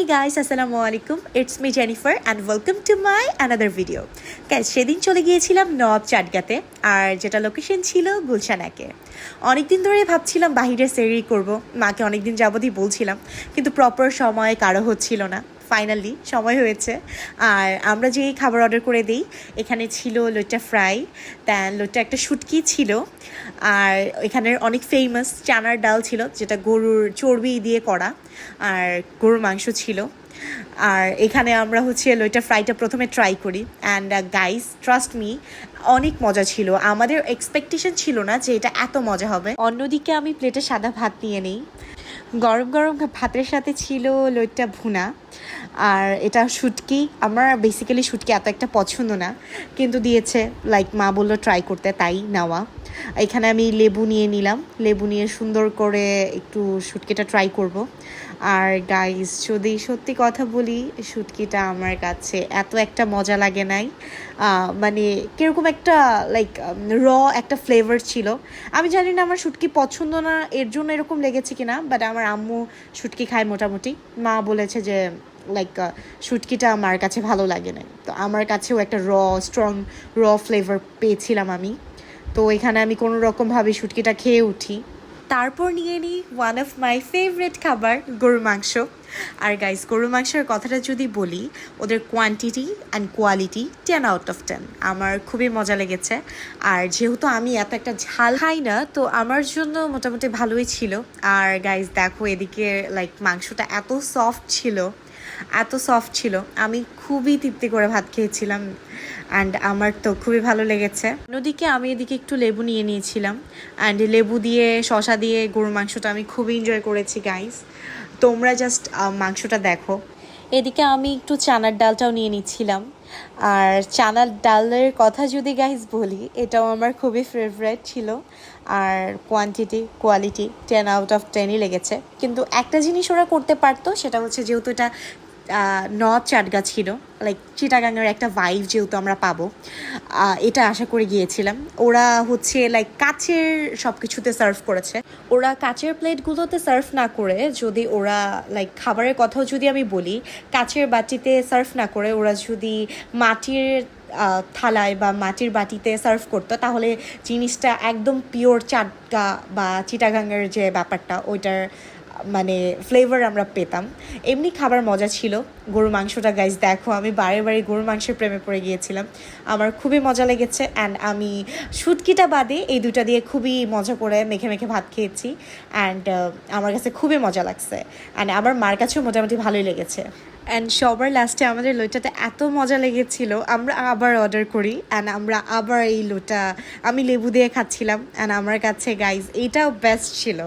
Hey guys, আসসালামু আলাইকুম। It's me Jennifer and welcome to my another video. Guys, সেদিন চলে গিয়েছিলাম নবাব চাটগাতে, আর যেটা লোকেশন ছিল গুলশানাকে। অনেকদিন ধরে ভাবছিলাম বাহিরে সেরি করব, মাকে অনেকদিন যাবতই বলছিলাম, কিন্তু প্রপার সময় কারো হচ্ছিল না। ফাইনালি সময় হয়েছে। আর আমরা যে খাবার অর্ডার করে দিই, এখানে ছিল লোটা ফ্রাই, দেন লোটা একটা শুটকি ছিল, আর এখানের অনেক ফেমাস চানার ডাল ছিল, যেটা গরুর চর্বি দিয়ে করা, আর গরুর মাংস ছিল। আর এখানে আমরা লোটা ফ্রাইটা প্রথমে ট্রাই করি, অ্যান্ড গাইস ট্রাস্ট মি, অনেক মজা ছিল। আমাদের এক্সপেকটেশন ছিল না যে এটা এত মজা হবে। অন্যদিকে আমি প্লেটে সাদা ভাত নিয়ে নিই। গরম গরম ভাতের সাথে ছিল লোটা ভুনা, আর এটা শুটকি। আমার বেসিক্যালি শুটকি এত একটা পছন্দ না, কিন্তু দিয়েছে, লাইক মা বললো ট্রাই করতে, তাই নেওয়া। এখানে আমি লেবু নিয়ে নিলাম, লেবু নিয়ে সুন্দর করে একটু শুটকিটা ট্রাই করব। আর গাইস, যদি সত্যি কথা বলি, শুটকিটা আমার কাছে এত একটা মজা লাগে নাই। মানে কীরকম একটা লাইক র একটা ফ্লেভার ছিল। আমি জানি না আমার শুটকি পছন্দ না এর জন্য এরকম লেগেছে কিনা, বাট আমার আম্মু শুটকি খায় মোটামুটি। মা বলেছে যে লাইক শুটকিটা আমার কাছে ভালো লাগে না, তো আমার কাছেও একটা স্ট্রং ফ্লেভার পেয়েছিলাম আমি। তো এখানে আমি কোনো রকমভাবে শুটকিটা খেয়ে উঠি। তারপর নিয়ে নিই ওয়ান অফ মাই ফেভারিট খাবার, গরুর মাংস। আর গাইস, গরুর মাংসের কথাটা যদি বলি, ওদের quantity and quality 10 out of 10। আমার খুবই মজা লেগেছে। আর যেহেতু আমি এত একটা ঝাল খাই না, তো আমার জন্য মোটামুটি ভালোই ছিল। আর গাইস দেখো, এদিকে লাইক মাংসটা এত সফট ছিল, আমি খুবই তৃপ্তি করে ভাত খেয়েছিলাম, অ্যান্ড আমার তো খুবই ভালো লেগেছে। অন্যদিকে আমি এদিকে একটু লেবু নিয়ে নিয়েছিলাম, অ্যান্ড লেবু দিয়ে শসা দিয়ে গরুর মাংসটা আমি খুবই এনজয় করেছি গাইস। তোমরা জাস্ট মাংসটা দেখো। এদিকে আমি একটু চানার ডালটাও নিয়ে নিচ্ছিলাম। আর চানার ডালের কথা যদি গাইস বলি, এটাও আমার খুবই ফেভারিট ছিল। আর কোয়ালিটি 10 আউট অফ 10ই লেগেছে। কিন্তু একটা জিনিস ওরা করতে পারতো, সেটা হচ্ছে যেহেতু এটা নর্থ চাটগা ছিল, লাইক চিটাগাংয়ের একটা ভাইব যেহেতু আমরা পাবো, এটা আশা করে গিয়েছিলাম। ওরা লাইক কাচের সব কিছুতে সার্ভ করেছে। ওরা কাচের প্লেটগুলোতে সার্ভ না করে, যদি ওরা লাইক খাবারের কথাও যদি আমি বলি, কাচের বাটিতে সার্ভ না করে ওরা যদি মাটির থালায় বা মাটির বাটিতে সার্ভ করতো, তাহলে জিনিসটা একদম পিওর চাটগা বা চিটাগাংয়ের যে ব্যাপারটা, ওইটার মানে ফ্লেভার আমরা পেতাম। এমনি খাবার মজা ছিল। গরুর মাংসটা গাইস দেখো, আমি বারে গরুর মাংসের প্রেমে পড়ে গিয়েছিলাম। আমার খুবই মজা লেগেছে, অ্যান্ড আমি শুটকিটা বাদে এই দুটা দিয়ে খুবই মজা করে মেখে ভাত খেয়েছি, অ্যান্ড আমার কাছে খুবই মজা লাগছে, অ্যান্ড আমার মার কাছেও মোটামুটি ভালোই লেগেছে। অ্যান্ড সবার লাস্টে আমাদের লোটাতে এত মজা লেগেছিল, আমরা আবার অর্ডার করি, অ্যান্ড আমরা আবার এই লোটা আমি লেবু দিয়ে খাচ্ছিলাম, অ্যান্ড আমার কাছে গাইজ এইটাও বেস্ট ছিল।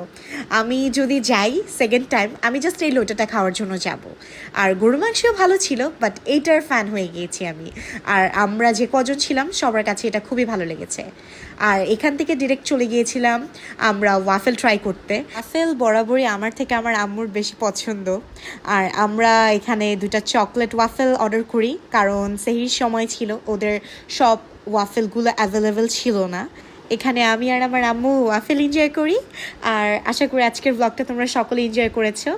আমি যদি যাই সেকেন্ড টাইম, আমি জাস্ট এই লোটাটা খাওয়ার জন্য যাব। আর গরু মাংসও ভালো ছিল, বাট এইটার ফ্যান হয়ে গিয়েছি আমি। আর আমরা যে কজন ছিলাম, সবার কাছে এটা খুবই ভালো লেগেছে। আর এখান থেকে ডিরেক্ট চলে গিয়েছিলাম আমরা ওয়াফেল ট্রাই করতে। ওয়াফেল বরাবরই আমার থেকে আমার আম্মুর বেশি পছন্দ। আর আমরা এখানে 2টা চকলেট ওয়াফেল অর্ডার করি, কারণ সেহরির সময় ছিল, ওদের সব ওয়াফেলগুলো অ্যাভেলেবেল ছিল না। এখানে আমি আর আমার আম্মু ওয়াফেল এনজয় করি। আর আশা করি আজকের ব্লগটা তোমরা সকলে এনজয় করেছো,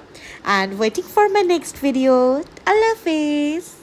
and waiting for my next video. আল্লাহ হাফেজ।